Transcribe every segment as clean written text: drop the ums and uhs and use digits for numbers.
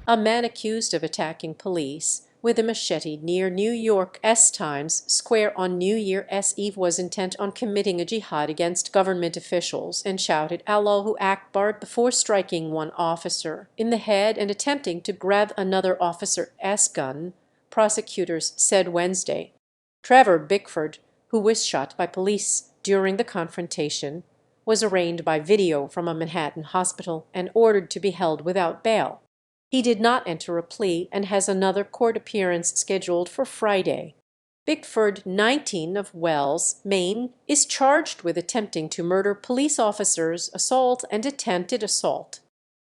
A man accused of attacking police with a machete near New York's Times Square on New Year's Eve was intent on committing a jihad against government officials and shouted Allahu Akbar before striking one officer in the head and attempting to grab another officer's gun, prosecutors said Wednesday. Trevor Bickford, who was shot by police during the confrontation, was arraigned by video from a Manhattan hospital and ordered to be held without bail. He did not enter a plea and has another court appearance scheduled for Friday. Bickford, 19, of Wells, Maine, is charged with attempting to murder police officers, assault, and attempted assault.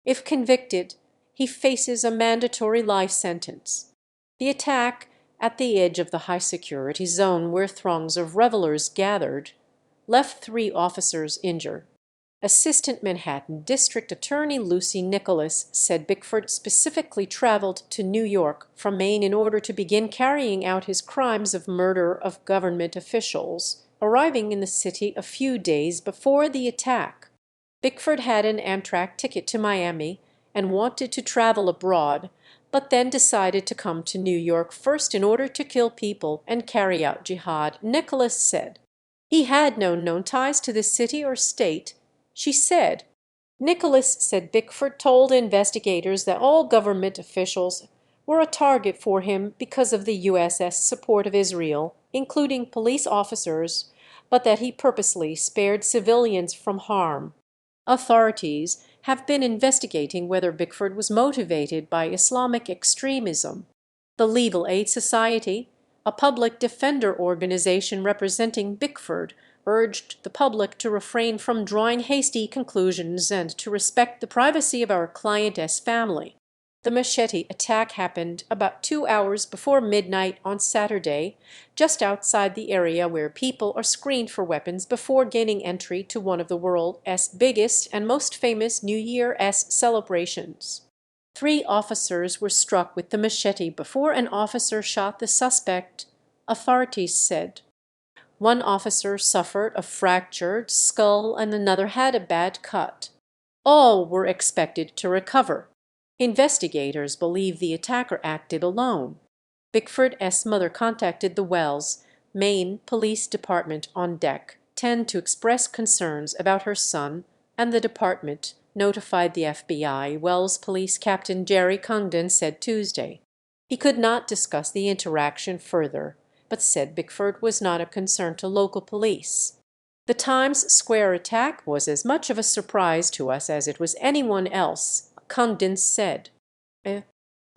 If convicted, he faces a mandatory life sentence. The attack, at the edge of the high-security zone where throngs of revelers gathered, left 3 officers injured. Assistant Manhattan District Attorney Lucy Nicholas said Bickford specifically traveled to New York from Maine in order to begin carrying out his crimes of murder of government officials, arriving in the city a few days before the attack. Bickford had an Amtrak ticket to Miami and wanted to travel abroad, but then decided to come to New York first in order to kill people and carry out jihad, Nicholas said. He had no known ties to the city or state, she said. Nicholas said Bickford told investigators that all government officials were a target for him because of the U.S.'s support of Israel, including police officers, but that he purposely spared civilians from harm. Authorities have been investigating whether Bickford was motivated by Islamic extremism. The Legal Aid Society, a public defender organization representing Bickford, urged the public to refrain from drawing hasty conclusions and to respect the privacy of our client's family. The machete attack happened about 2 hours before midnight on Saturday, just outside the area where people are screened for weapons before gaining entry to one of the world's biggest and most famous New Year's celebrations. 3 officers were struck with the machete before an officer shot the suspect, authorities said. One officer suffered a fractured skull and another had a bad cut. All were expected to recover. Investigators believe the attacker acted alone. Bickford's mother contacted the Wells, Maine Police Department on deck 10 to express concerns about her son, and the department notified the FBI, Wells Police Captain Jerry Congdon said Tuesday. He could not discuss the interaction further, but said Bickford was not a concern to local police. The Times Square attack was as much of a surprise to us as it was anyone else, Congdon said.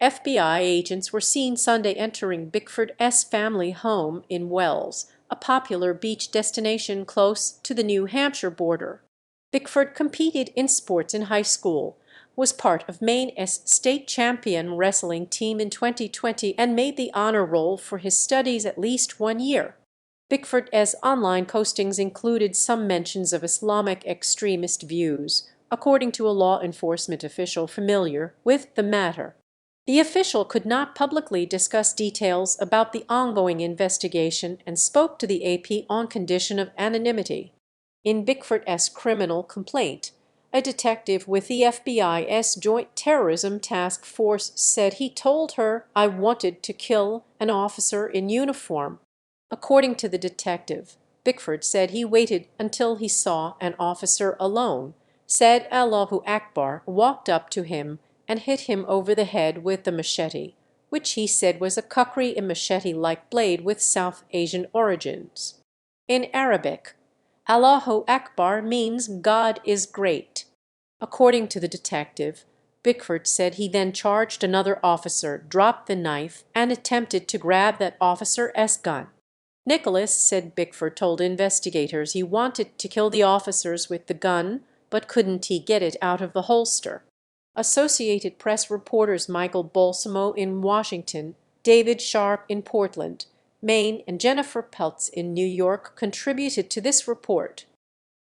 FBI agents were seen Sunday entering Bickford's family home in Wells, a popular beach destination close to the New Hampshire border. Bickford competed in sports in high school, was part of Maine's state champion wrestling team in 2020 and made the honor roll for his studies at least 1 year. Bickford's online postings included some mentions of Islamic extremist views, according to a law enforcement official familiar with the matter. The official could not publicly discuss details about the ongoing investigation and spoke to the AP on condition of anonymity. In Bickford's criminal complaint, a detective with the FBI's Joint Terrorism Task Force said he told her, "I wanted to kill an officer in uniform." According to the detective, Bickford said he waited until he saw an officer alone, said Allahu Akbar, walked up to him and hit him over the head with the machete, which he said was a kukri, a machete-like blade with South Asian origins. In Arabic, Allahu Akbar means God is great. According to the detective, Bickford said he then charged another officer, dropped the knife, and attempted to grab that officer's gun. Nicholas said Bickford told investigators he wanted to kill the officers with the gun, but couldn't he get it out of the holster. Associated Press reporters Michael Balsamo in Washington, David Sharp in Portland, Maine and Jennifer Peltz in New York contributed to this report.